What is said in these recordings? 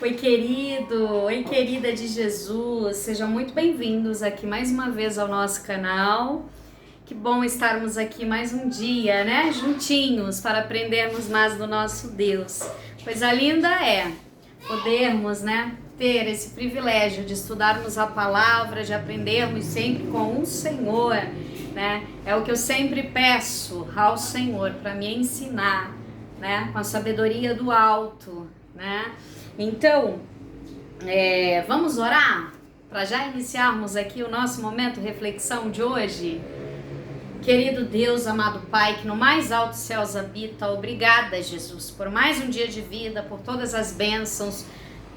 Oi, querido, oi, querida de Jesus, sejam muito bem-vindos aqui mais uma vez ao nosso canal. Que bom estarmos aqui mais um dia, né, juntinhos, para aprendermos mais do nosso Deus. Coisa linda é podermos, né, ter esse privilégio de estudarmos a palavra, de aprendermos sempre com o Senhor, né? É o que eu sempre peço ao Senhor para me ensinar, né, com a sabedoria do alto, né? Então, vamos orar para já iniciarmos aqui o nosso momento reflexão de hoje? Querido Deus, amado Pai, que no mais alto céus habita, obrigada, Jesus, por mais um dia de vida, por todas as bênçãos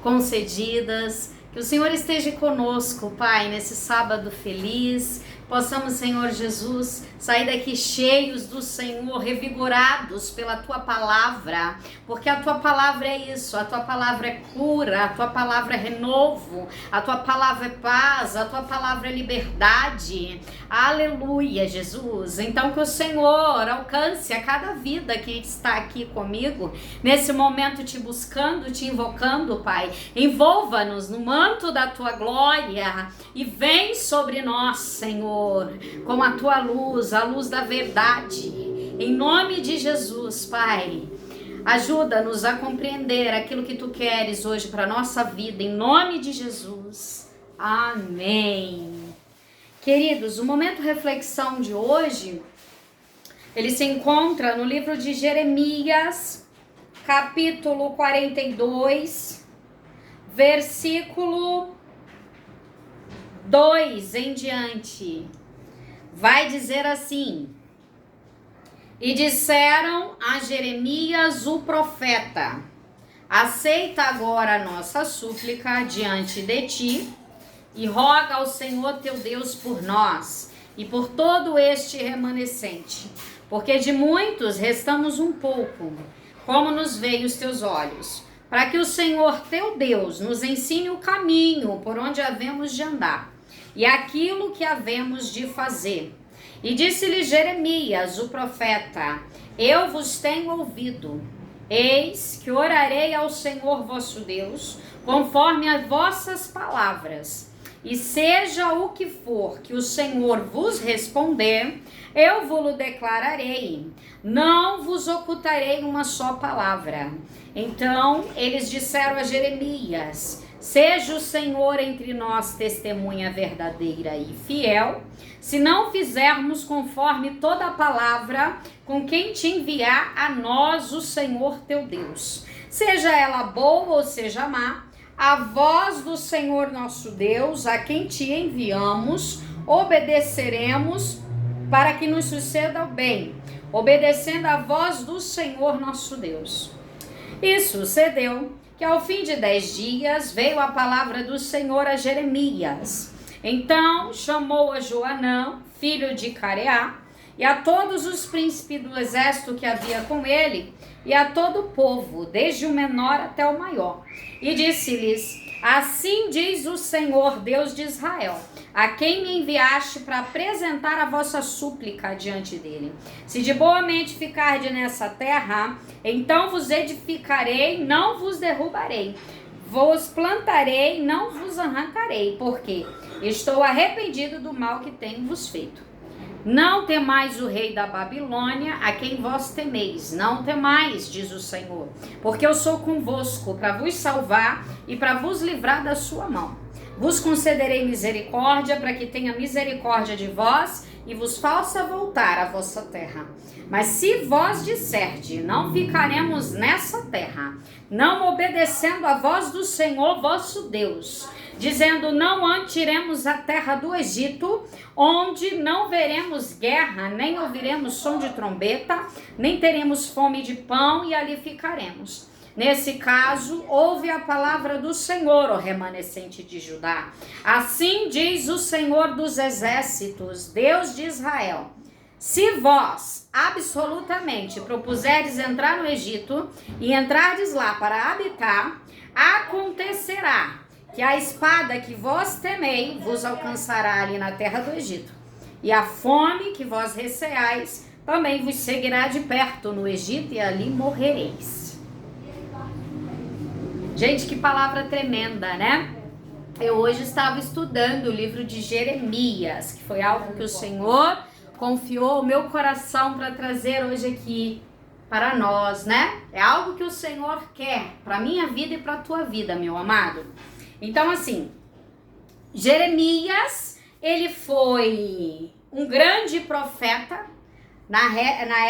concedidas. Que o Senhor esteja conosco, Pai, nesse sábado feliz. Possamos, Senhor Jesus, sair daqui cheios do Senhor, revigorados pela Tua Palavra, porque a Tua Palavra é isso, a Tua Palavra é cura, a Tua Palavra é renovo, a Tua Palavra é paz, a Tua Palavra é liberdade. Aleluia, Jesus. Então que o Senhor alcance a cada vida que está aqui comigo, nesse momento te buscando, te invocando, Pai. Envolva-nos no manto da Tua glória e vem sobre nós, Senhor, com a Tua luz, a luz da verdade. Em nome de Jesus, Pai, ajuda-nos a compreender aquilo que Tu queres hoje para a nossa vida, em nome de Jesus. Amém. Queridos, o momento reflexão de hoje, ele se encontra no livro de Jeremias, capítulo 42, versículo 2 em diante. Vai dizer assim: e disseram a Jeremias o profeta: aceita agora a nossa súplica diante de ti e roga ao Senhor teu Deus por nós e por todo este remanescente, porque de muitos restamos um pouco, como nos veem os teus olhos, para que o Senhor teu Deus nos ensine o caminho por onde havemos de andar e aquilo que havemos de fazer. E disse-lhe Jeremias o profeta: eu vos tenho ouvido. Eis que orarei ao Senhor vosso Deus conforme as vossas palavras, e seja o que for que o Senhor vos responder, eu vos-lo declararei, não vos ocultarei uma só palavra. Então eles disseram a Jeremias: seja o Senhor entre nós testemunha verdadeira e fiel, se não fizermos conforme toda a palavra com quem te enviar a nós o Senhor teu Deus, seja ela boa ou seja má, a voz do Senhor nosso Deus, a quem te enviamos, obedeceremos para que nos suceda o bem, obedecendo a voz do Senhor nosso Deus. E sucedeu que ao fim de 10 dias veio a palavra do Senhor a Jeremias. Então chamou a Joanã, filho de Careá, e a todos os príncipes do exército que havia com ele, e a todo o povo, desde o menor até o maior. E disse-lhes: assim diz o Senhor, Deus de Israel, a quem me enviaste para apresentar a vossa súplica diante dele. Se de boa mente ficardes nessa terra, então vos edificarei, não vos derrubarei. Vos plantarei, não vos arrancarei, porque estou arrependido do mal que tenho vos feito. Não temais o rei da Babilônia, a quem vós temeis. Não temais, diz o Senhor, porque eu sou convosco para vos salvar e para vos livrar da sua mão. Vos concederei misericórdia, para que tenha misericórdia de vós e vos faça voltar à vossa terra. Mas se vós disserdes: não ficaremos nessa terra, não obedecendo a voz do Senhor vosso Deus, dizendo: não antes iremos à terra do Egito, onde não veremos guerra, nem ouviremos som de trombeta, nem teremos fome de pão, e ali ficaremos. Nesse caso, ouve a palavra do Senhor, ó remanescente de Judá. Assim diz o Senhor dos exércitos, Deus de Israel: se vós absolutamente propuserdes entrar no Egito e entrardes lá para habitar, acontecerá que a espada que vós temei vos alcançará ali na terra do Egito, e a fome que vós receais também vos seguirá de perto no Egito, e ali morrereis. Gente, que palavra tremenda, né? Eu hoje estava estudando o livro de Jeremias, que foi algo que o Senhor confiou ao meu coração para trazer hoje aqui para nós, né? É algo que o Senhor quer para minha vida e para a tua vida, meu amado. Então, assim, Jeremias, ele foi um grande profeta na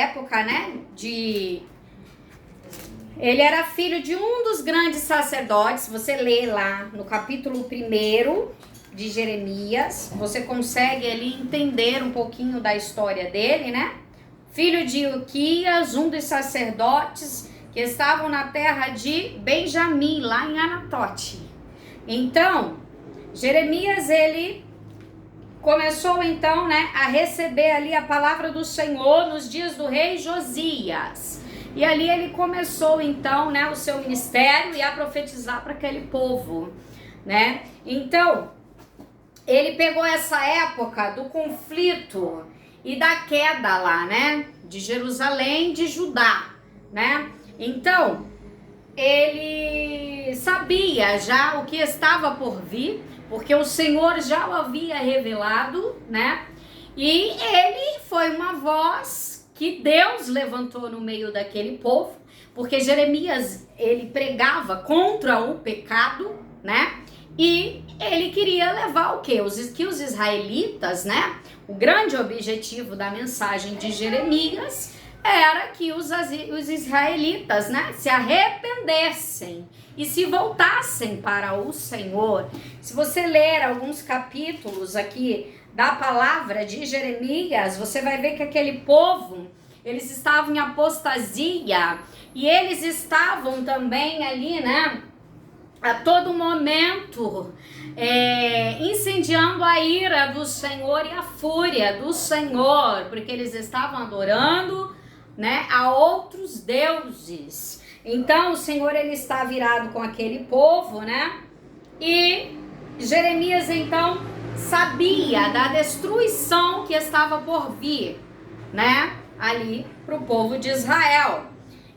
época, né, ele era filho de um dos grandes sacerdotes. Você lê lá no capítulo 1 de Jeremias, você consegue ali entender um pouquinho da história dele, né? Filho de Ilquias, um dos sacerdotes que estavam na terra de Benjamim, lá em Anatote. Então, Jeremias, ele começou então, né, a receber ali a palavra do Senhor nos dias do rei Josias. E ali ele começou então, né, o seu ministério e a profetizar para aquele povo, né? Então, ele pegou essa época do conflito e da queda lá, né, de Jerusalém, de Judá, né? Então, ele sabia já o que estava por vir, porque o Senhor já o havia revelado, né? E ele foi uma voz que Deus levantou no meio daquele povo, porque Jeremias, ele pregava contra o pecado, né? E ele queria levar o quê? Que os israelitas, né? O grande objetivo da mensagem de Jeremias era que os israelitas, né, se arrependessem e se voltassem para o Senhor. Se você ler alguns capítulos aqui da palavra de Jeremias, você vai ver que aquele povo, eles estavam em apostasia e eles estavam também ali, né, a todo momento incendiando a ira do Senhor e a fúria do Senhor, porque eles estavam adorando, né, a outros deuses. Então o Senhor, ele está virado com aquele povo, né? E Jeremias então sabia da destruição que estava por vir, né, ali para o povo de Israel.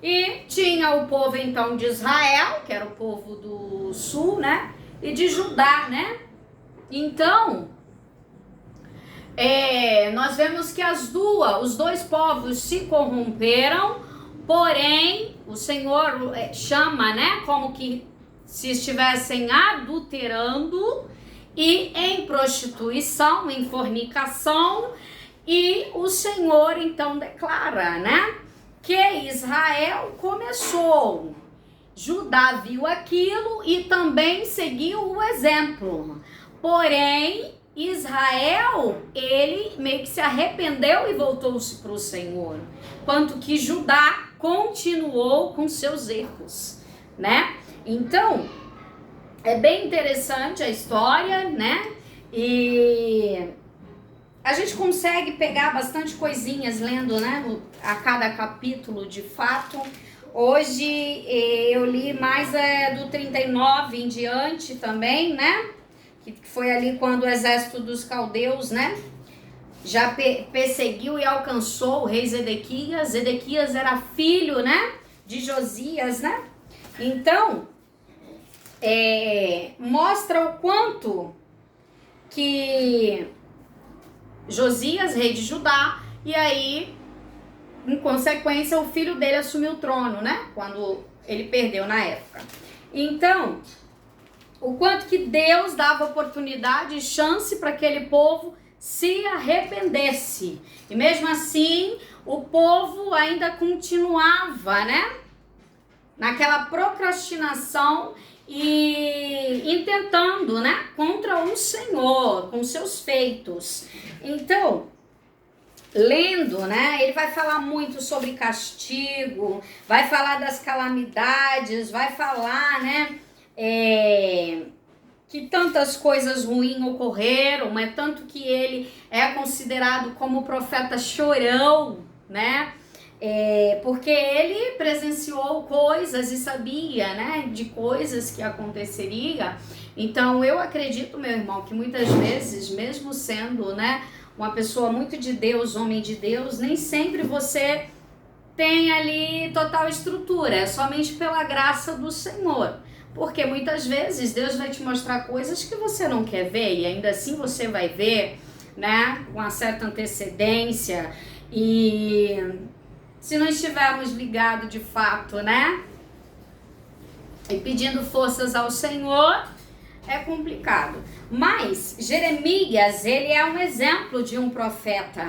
E tinha o povo então de Israel, que era o povo do sul, né, e de Judá, né? Então, nós vemos que os dois povos se corromperam, porém o Senhor chama, né, como que se estivessem adulterando e em prostituição, em fornicação, e o Senhor então declara, né, que Israel começou, Judá viu aquilo e também seguiu o exemplo, porém Israel, ele meio que se arrependeu e voltou-se para o Senhor, enquanto que Judá continuou com seus erros, né? Então, é bem interessante a história, né? E a gente consegue pegar bastante coisinhas lendo, né, a cada capítulo de fato. Hoje eu li mais do 39 em diante também, né? Que foi ali quando o exército dos caldeus, né, já perseguiu e alcançou o rei Zedequias. Zedequias era filho, né, de Josias, né? Então, mostra o quanto que Josias, rei de Judá, e aí, em consequência, o filho dele assumiu o trono, né? Quando ele perdeu na época. Então, o quanto que Deus dava oportunidade e chance para aquele povo se arrependesse. E mesmo assim, o povo ainda continuava, né, naquela procrastinação e intentando, né, contra o Senhor, com seus feitos. Então, lendo, né, ele vai falar muito sobre castigo, vai falar das calamidades, vai falar, né, que tantas coisas ruins ocorreram, mas tanto que ele é considerado como profeta chorão, né? Porque ele presenciou coisas e sabia, né, de coisas que aconteceria. Então eu acredito, meu irmão, que muitas vezes, mesmo sendo, né, uma pessoa muito de Deus, homem de Deus, nem sempre você tem ali total estrutura, é somente pela graça do Senhor. Porque muitas vezes Deus vai te mostrar coisas que você não quer ver e ainda assim você vai ver, né, com uma certa antecedência. E se não estivermos ligados de fato, né, e pedindo forças ao Senhor, é complicado. Mas Jeremias, ele é um exemplo de um profeta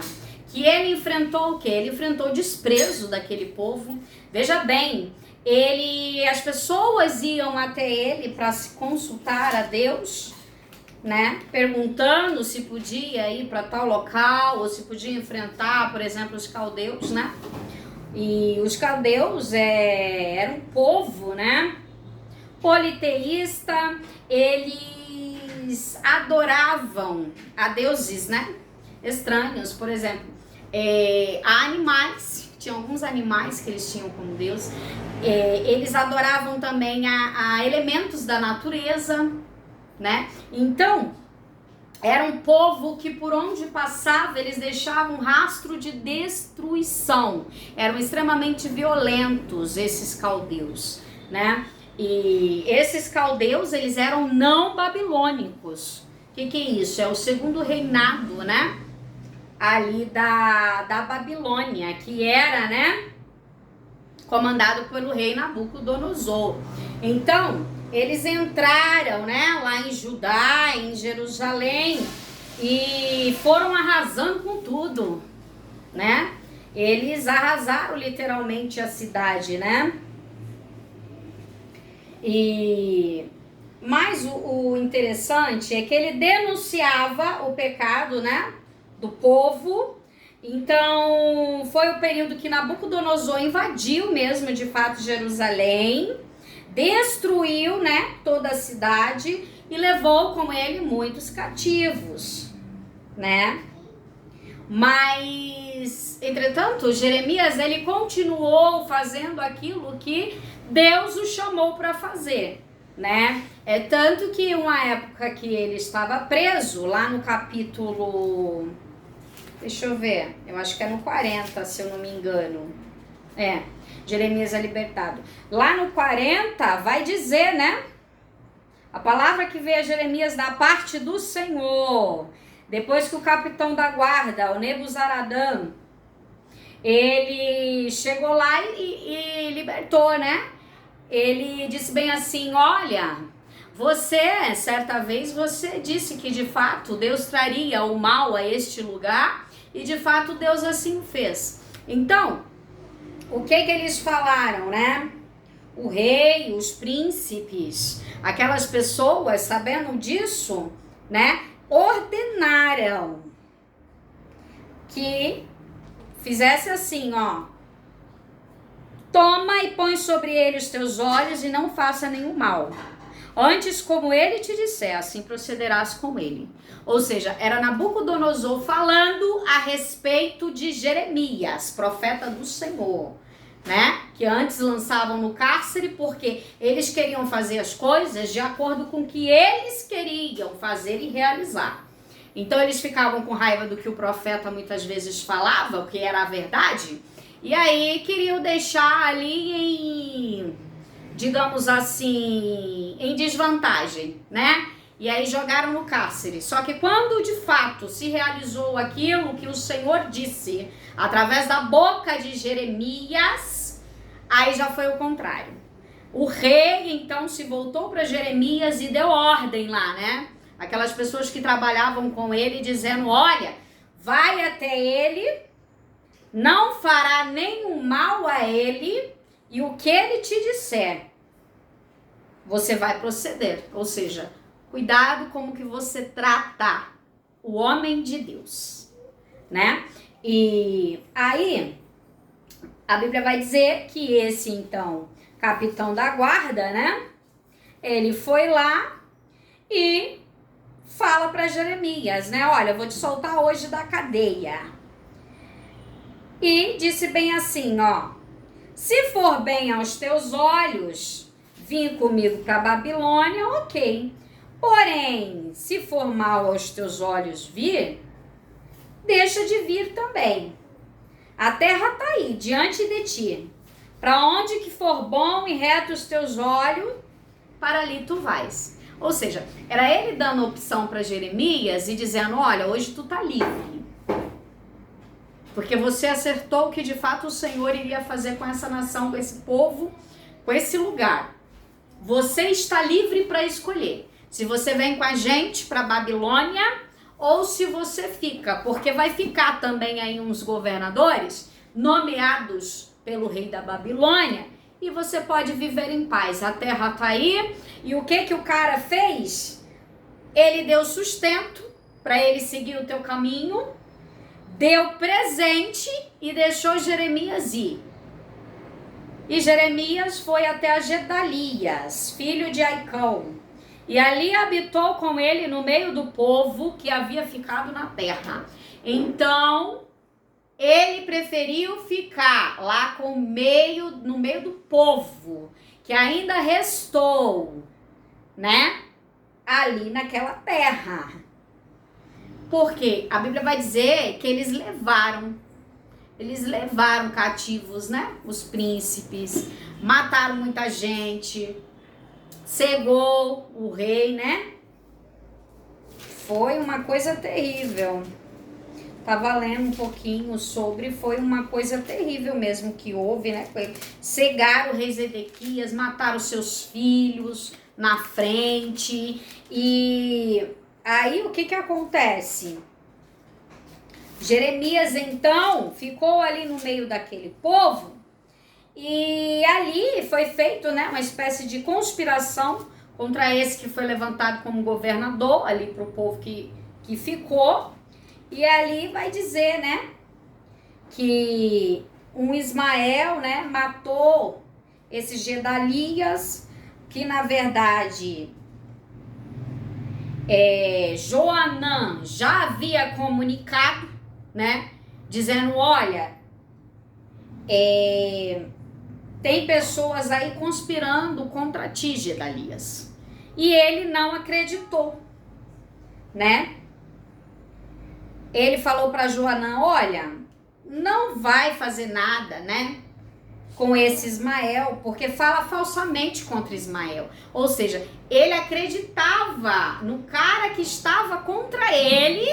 que ele enfrentou o quê? Ele enfrentou o desprezo daquele povo. Veja bem, as pessoas iam até ele para se consultar a Deus, né? Perguntando se podia ir para tal local ou se podia enfrentar, por exemplo, os caldeus, né? E os caldeus eram um povo, né, politeísta. Eles adoravam a deuses, né, estranhos. Por exemplo, a animais, tinha alguns animais que eles tinham como deus. Eles adoravam também a elementos da natureza, né? Então, era um povo que por onde passava eles deixavam um rastro de destruição. Eram extremamente violentos esses caldeus, né? E esses caldeus, eles eram não babilônicos. O que é isso? É o segundo reinado, né? Ali da Babilônia, que era, né, comandado pelo rei Nabucodonosor. Então, eles entraram, né, lá em Judá, em Jerusalém, e foram arrasando com tudo, né? Eles arrasaram literalmente a cidade, né? Mas o interessante é que ele denunciava o pecado, né, do povo. Então, foi o período que Nabucodonosor invadiu mesmo, de fato, Jerusalém, destruiu, né, toda a cidade e levou com ele muitos cativos, né? Mas, entretanto, Jeremias, ele continuou fazendo aquilo que Deus o chamou para fazer, né? É tanto que uma época que ele estava preso, lá no capítulo, deixa eu ver, eu acho que é no 40, se eu não me engano. Jeremias é libertado. Lá no 40 vai dizer, né? A palavra que veio a Jeremias da parte do Senhor, depois que o capitão da guarda, o Nebuzaradã, ele chegou lá e libertou, né? Ele disse bem assim: olha, você, certa vez, você disse que de fato Deus traria o mal a este lugar, e de fato Deus assim fez. Então, o que eles falaram, né? O rei, os príncipes, aquelas pessoas, sabendo disso, né, ordenaram que fizesse assim, ó: toma e põe sobre ele os teus olhos e não faça nenhum mal. Antes, como ele te disser, assim procederás com ele. Ou seja, era Nabucodonosor falando a respeito de Jeremias, profeta do Senhor, né? Que antes lançavam no cárcere porque eles queriam fazer as coisas de acordo com o que eles queriam fazer e realizar. Então eles ficavam com raiva do que o profeta muitas vezes falava, o que era a verdade, e aí queriam deixar ali em, digamos assim, em desvantagem, né? E aí jogaram no cárcere. Só que quando de fato se realizou aquilo que o Senhor disse através da boca de Jeremias, aí já foi o contrário. O rei então se voltou para Jeremias e deu ordem lá, né? Aquelas pessoas que trabalhavam com ele, dizendo: olha, vai até ele, não fará nenhum mal a ele, e o que ele te disser, você vai proceder. Ou seja, cuidado como que você trata o homem de Deus, né? E aí, a Bíblia vai dizer que esse, então, capitão da guarda, né? Ele foi lá e fala para Jeremias, né? Olha, eu vou te soltar hoje da cadeia. E disse bem assim, ó: se for bem aos teus olhos vir comigo para Babilônia, ok. Porém, se for mal aos teus olhos vir, deixa de vir também. A terra está aí, diante de ti. Para onde que for bom e reto os teus olhos, para ali tu vais. Ou seja, era ele dando opção para Jeremias e dizendo, olha, hoje tu tá livre. Porque você acertou o que de fato o Senhor iria fazer com essa nação, com esse povo, com esse lugar. Você está livre para escolher. Se você vem com a gente para Babilônia ou se você fica. Porque vai ficar também aí uns governadores nomeados pelo rei da Babilônia e você pode viver em paz. A terra está aí. E o que o cara fez? Ele deu sustento para ele seguir o teu caminho. Deu presente e deixou Jeremias ir. E Jeremias foi até a Gedalias, filho de Aicão, e ali habitou com ele no meio do povo que havia ficado na terra. Então, ele preferiu ficar lá no meio do povo, que ainda restou, né? Ali naquela terra. Porque a Bíblia vai dizer que eles levaram cativos, né? Os príncipes, mataram muita gente, cegou o rei, né? Foi uma coisa terrível. Tava lendo um pouquinho sobre, foi uma coisa terrível mesmo que houve, né? Cegaram o rei Zedequias, mataram os seus filhos na frente e... Aí, o que acontece? Jeremias, então, ficou ali no meio daquele povo e ali foi feito, né, uma espécie de conspiração contra esse que foi levantado como governador ali para o povo que ficou. E ali vai dizer, né, que um Ismael, né, matou esse Gedalias, que na verdade... Joanã já havia comunicado, né, dizendo, olha, tem pessoas aí conspirando contra ti, Gedalias. E ele não acreditou, né? Ele falou para Joanã, olha, não vai fazer nada, né, com esse Ismael, porque fala falsamente contra Ismael. Ou seja, ele acreditava no cara que estava contra ele,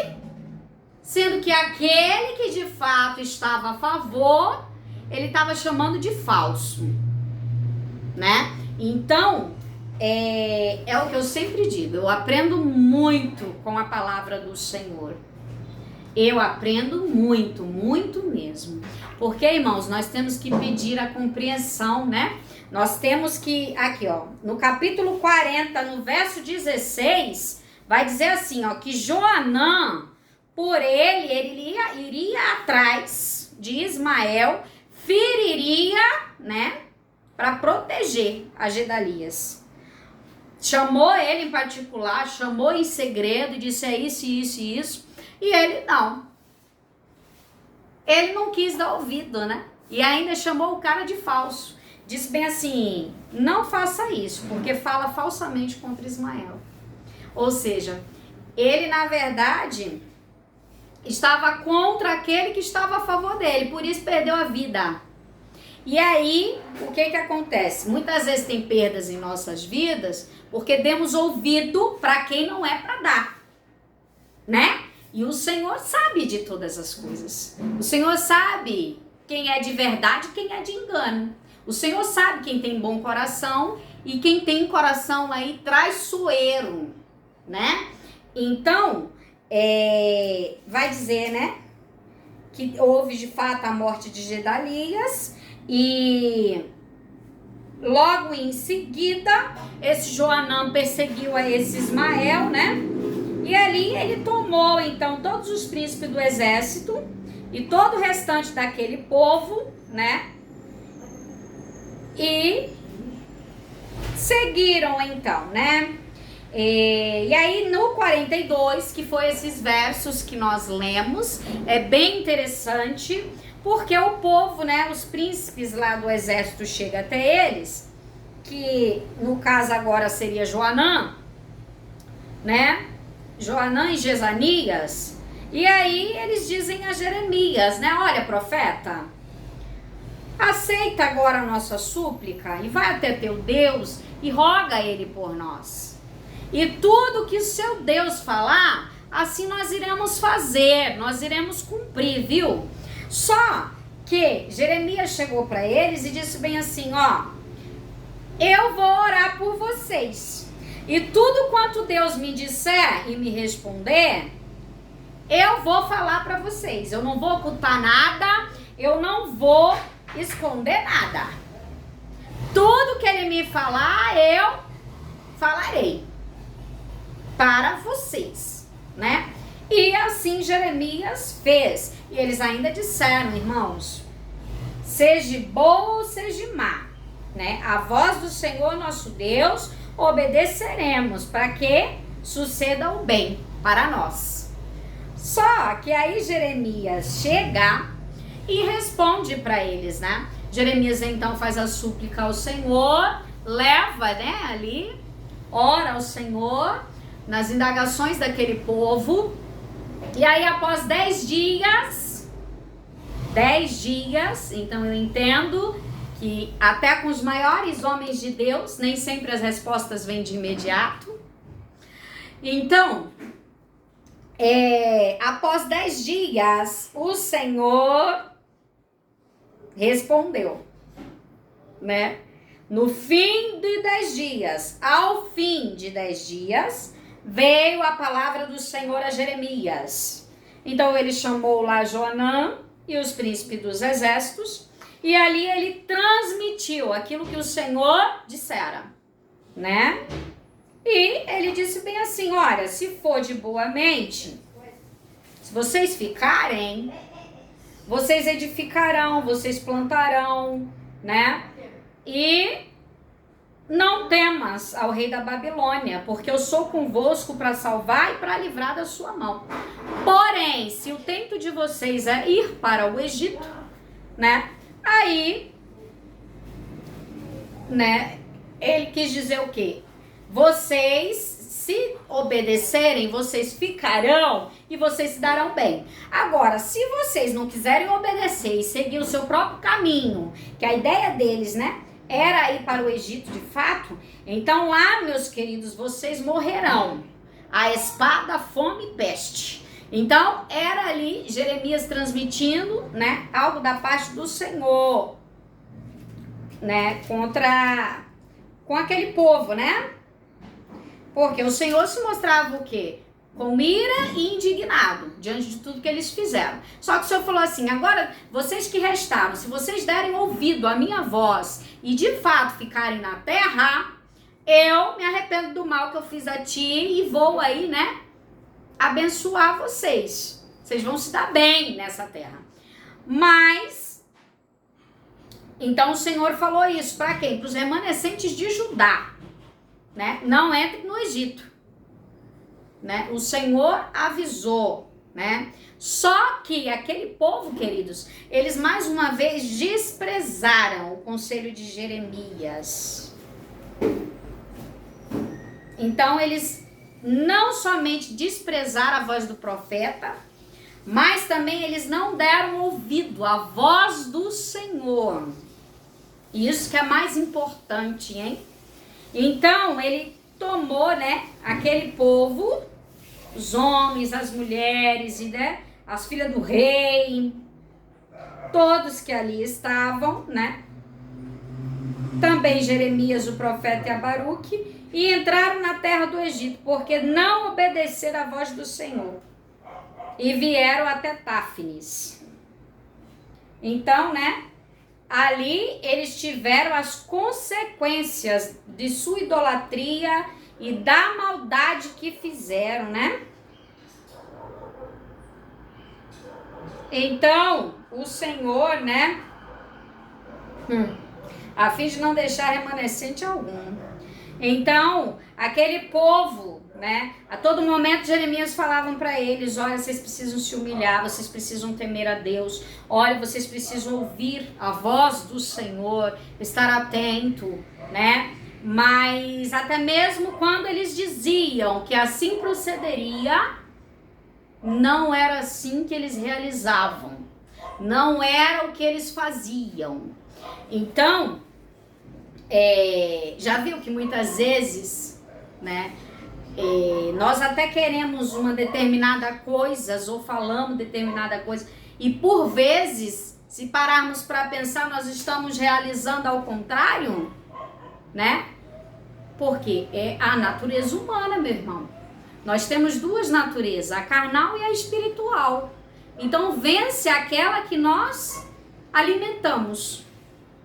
sendo que aquele que de fato estava a favor, ele estava chamando de falso, né? Então, é o que eu sempre digo, eu aprendo muito com a palavra do Senhor. Eu aprendo muito, muito mesmo. Porque, irmãos, nós temos que pedir a compreensão, né? Nós temos que, aqui ó, no capítulo 40, no verso 16, vai dizer assim, ó, que Joanã, por ele iria atrás de Ismael, feriria, né, para proteger a Gedalias. Chamou ele em particular, chamou em segredo e disse, é isso, isso e isso. E ele não. Ele não quis dar ouvido, né? E ainda chamou o cara de falso. Disse bem assim, não faça isso, porque fala falsamente contra Ismael. Ou seja, ele na verdade estava contra aquele que estava a favor dele, por isso perdeu a vida. E aí, o que acontece? Muitas vezes tem perdas em nossas vidas, porque demos ouvido para quem não é para dar, né? E o Senhor sabe de todas as coisas. O Senhor sabe quem é de verdade e quem é de engano. O Senhor sabe quem tem bom coração e quem tem coração aí traiçoeiro, né? Então, vai dizer, né, que houve de fato a morte de Gedalias e logo em seguida esse Joanã perseguiu a esse Ismael, né? E ali ele tomou, então, todos os príncipes do exército e todo o restante daquele povo, né? E seguiram, então, né? E aí, no 42, que foi esses versos que nós lemos, é bem interessante, porque o povo, né? Os príncipes lá do exército chegam até eles, que no caso agora seria Joanã, né? Joanã e Jezanias, e aí eles dizem a Jeremias, né? Olha, profeta, aceita agora a nossa súplica e vai até teu Deus e roga a ele por nós. E tudo que o seu Deus falar, assim nós iremos fazer, nós iremos cumprir, viu? Só que Jeremias chegou para eles e disse bem assim, ó, eu vou orar por vocês. E tudo quanto Deus me disser e me responder, eu vou falar para vocês. Eu não vou ocultar nada, eu não vou esconder nada. Tudo que ele me falar, eu falarei para vocês, né? E assim Jeremias fez. E eles ainda disseram, irmãos, seja boa ou seja má, né? A voz do Senhor nosso Deus obedeceremos para que suceda o bem para nós. Só que aí Jeremias chega e responde para eles, né? Jeremias então faz a súplica ao Senhor, leva, né, ali, ora ao Senhor nas indagações daquele povo. E aí após 10 dias, então eu entendo que até com os maiores homens de Deus, nem sempre as respostas vêm de imediato. Então, após 10 dias, o Senhor respondeu, né? No fim de 10 dias, ao fim de 10 dias, veio a palavra do Senhor a Jeremias. Então ele chamou lá Joanã e os príncipes dos exércitos, e ali ele transmitiu aquilo que o Senhor dissera, né? E ele disse bem assim, olha, se for de boa mente, se vocês ficarem, vocês edificarão, vocês plantarão, né? E não temas ao rei da Babilônia, porque eu sou convosco para salvar e para livrar da sua mão. Porém, se o intento de vocês é ir para o Egito, né? Aí, né? Ele quis dizer o quê? Vocês, se obedecerem, vocês ficarão e vocês se darão bem. Agora, se vocês não quiserem obedecer e seguir o seu próprio caminho, que a ideia deles, né, era ir para o Egito de fato, então lá, meus queridos, vocês morrerão. A espada, fome e peste. Então, era ali Jeremias transmitindo, né, algo da parte do Senhor, né, com aquele povo, né? Porque o Senhor se mostrava o quê? Com ira e indignado diante de tudo que eles fizeram. Só que o Senhor falou assim, agora vocês que restaram, se vocês derem ouvido à minha voz e de fato ficarem na terra, eu me arrependo do mal que eu fiz a ti e vou aí, né, abençoar vocês. Vocês vão se dar bem nessa terra. Mas, então o Senhor falou isso para quem? Para os remanescentes de Judá, né? Não entrem no Egito, né? O Senhor avisou, né? Só que aquele povo, queridos, eles mais uma vez desprezaram o conselho de Jeremias. Então eles não somente desprezaram a voz do profeta, mas também eles não deram ouvido à voz do Senhor. Isso que é mais importante, hein? Então, ele tomou, né, aquele povo, os homens, as mulheres, e, né, as filhas do rei, todos que ali estavam, né? Também Jeremias, o profeta, e Abaruque, e entraram na terra do Egito, porque não obedeceram à voz do Senhor. E vieram até Táfnis. Então, né? Ali eles tiveram as consequências de sua idolatria e da maldade que fizeram, né? Então, o Senhor, né? A fim de não deixar remanescente algum. Então, aquele povo, né? A todo momento Jeremias falavam para eles, olha, vocês precisam se humilhar, vocês precisam temer a Deus, olha, vocês precisam ouvir a voz do Senhor, estar atento, né? Mas até mesmo quando eles diziam que assim procederia, não era assim que eles realizavam, não era o que eles faziam. Então, Já viu que muitas vezes, né, nós até queremos uma determinada coisa ou falamos determinada coisa e por vezes, se pararmos para pensar, nós estamos realizando ao contrário, né? Porque é a natureza humana, meu irmão. Nós temos duas naturezas, a carnal e a espiritual. Então vence aquela que nós alimentamos,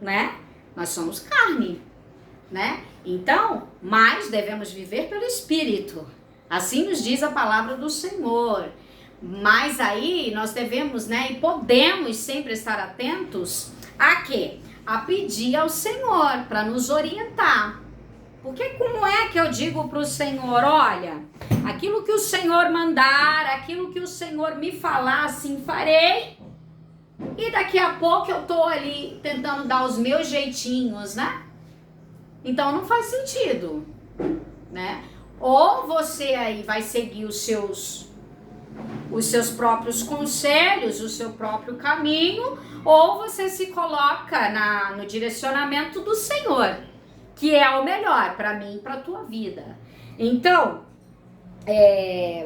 né? Nós somos carne, né? Então, mas devemos viver pelo Espírito. Assim nos diz a palavra do Senhor. Mas aí nós devemos, né, e podemos sempre estar atentos a quê? A pedir ao Senhor para nos orientar. Porque como é que eu digo para o Senhor, olha, aquilo que o Senhor mandar, aquilo que o Senhor me falar, assim farei. E daqui a pouco eu tô ali tentando dar os meus jeitinhos, né? Então não faz sentido, né? Ou você aí vai seguir os seus próprios conselhos, o seu próprio caminho, ou você se coloca no direcionamento do Senhor, que é o melhor para mim e para a tua vida. Então,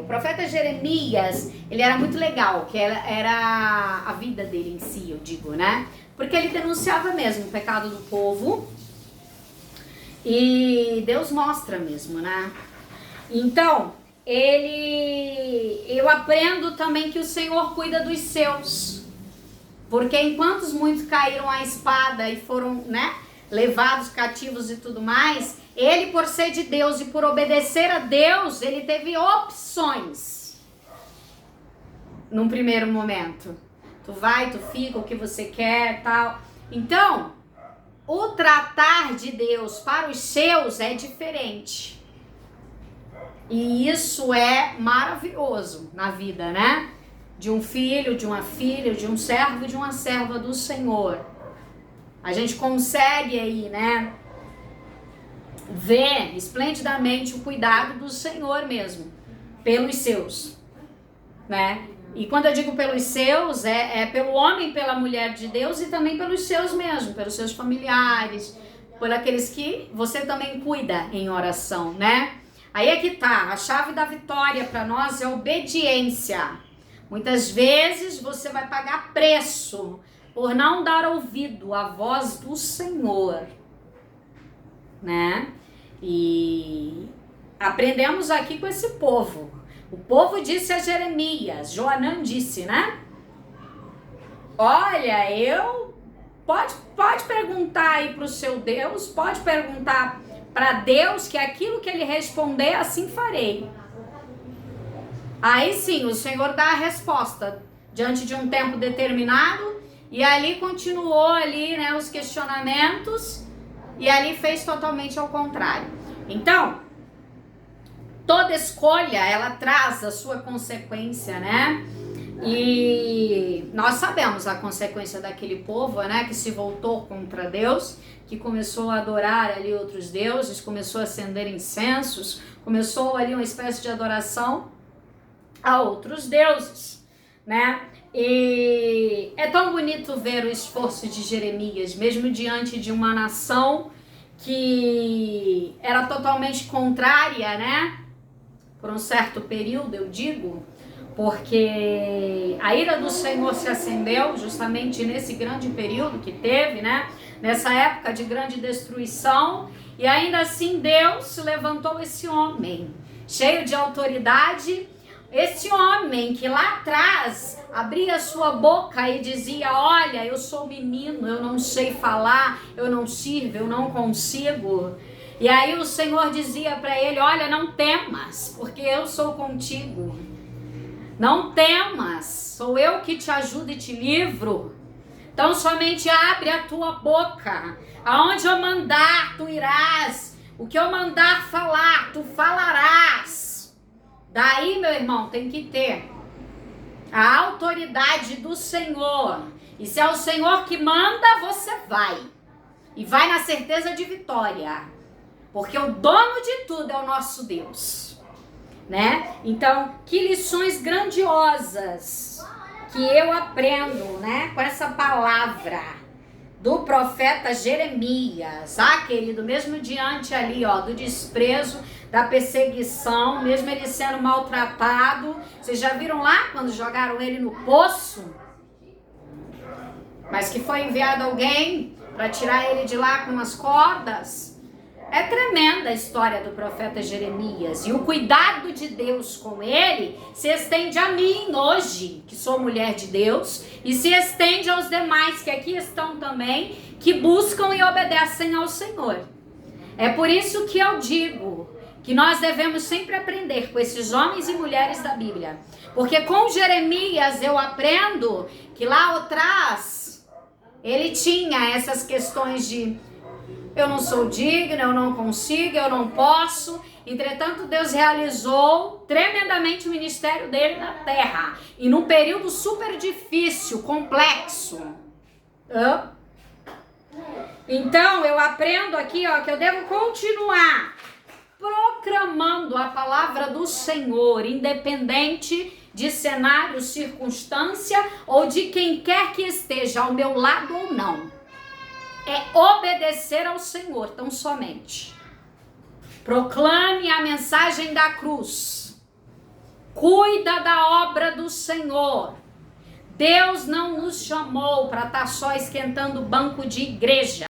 o profeta Jeremias, ele era muito legal, que era a vida dele em si, eu digo, né? Porque ele denunciava mesmo o pecado do povo e Deus mostra mesmo, né? Então, eu aprendo também que o Senhor cuida dos seus, porque enquanto muitos caíram à espada e foram, né, levados cativos e tudo mais, ele, por ser de Deus e por obedecer a Deus, ele teve opções num primeiro momento. Tu vai, tu fica, o que você quer, tal. Então, o tratar de Deus para os seus é diferente. E isso é maravilhoso na vida, né? De um filho, de uma filha, de um servo e de uma serva do Senhor. A gente consegue aí, né, ver esplendidamente o cuidado do Senhor mesmo, pelos seus, né? E quando eu digo pelos seus, é pelo homem, pela mulher de Deus e também pelos seus mesmo, pelos seus familiares, por aqueles que você também cuida em oração, né? Aí é que tá, a chave da vitória para nós é obediência. Muitas vezes você vai pagar preço por não dar ouvido à voz do Senhor, né? E aprendemos aqui com esse povo. O povo disse a Jeremias, Joanã disse, né? Olha, pode perguntar aí pro seu Deus, pode perguntar para Deus que aquilo que ele responder, assim farei. Aí sim, o Senhor dá a resposta diante de um tempo determinado e ali continuou ali, né, os questionamentos e ali fez totalmente ao contrário. Então, toda escolha, ela traz a sua consequência, né? E nós sabemos a consequência daquele povo, né, que se voltou contra Deus, que começou a adorar ali outros deuses, começou a acender incensos, começou ali uma espécie de adoração a outros deuses, né? E é tão bonito ver o esforço de Jeremias, mesmo diante de uma nação que era totalmente contrária, né? Por um certo período, eu digo, porque a ira do Senhor se acendeu justamente nesse grande período que teve, né? Nessa época de grande destruição, e ainda assim Deus levantou esse homem, cheio de autoridade, esse homem que lá atrás abria sua boca e dizia, olha, eu sou menino, eu não sei falar, eu não sirvo, eu não consigo. E aí o Senhor dizia para ele, olha, não temas, porque eu sou contigo. Não temas, sou eu que te ajudo e te livro. Então somente abre a tua boca. Aonde eu mandar, tu irás. O que eu mandar falar, tu falarás. Daí, meu irmão, tem que ter a autoridade do Senhor. E se é o Senhor que manda, você vai. E vai na certeza de vitória. Porque o dono de tudo é o nosso Deus. Né? Então, que lições grandiosas que eu aprendo, né, com essa palavra do profeta Jeremias. Ah, querido, mesmo diante ali, ó, do desprezo, da perseguição, mesmo ele sendo maltratado. Vocês já viram lá quando jogaram ele no poço? Mas que foi enviado alguém para tirar ele de lá com as cordas. É tremenda a história do profeta Jeremias. E o cuidado de Deus com ele se estende a mim hoje, que sou mulher de Deus, e se estende aos demais que aqui estão também, que buscam e obedecem ao Senhor. É por isso que eu digo que nós devemos sempre aprender com esses homens e mulheres da Bíblia. Porque com Jeremias eu aprendo que lá atrás ele tinha essas questões de eu não sou digno, eu não consigo, eu não posso. Entretanto, Deus realizou tremendamente o ministério dele na terra. E num período super difícil, complexo. Então, eu aprendo aqui, ó, que eu devo continuar proclamando a palavra do Senhor, independente de cenário, circunstância ou de quem quer que esteja ao meu lado ou não. É obedecer ao Senhor, tão somente. Proclame a mensagem da cruz. Cuida da obra do Senhor. Deus não nos chamou para estar só esquentando o banco de igreja.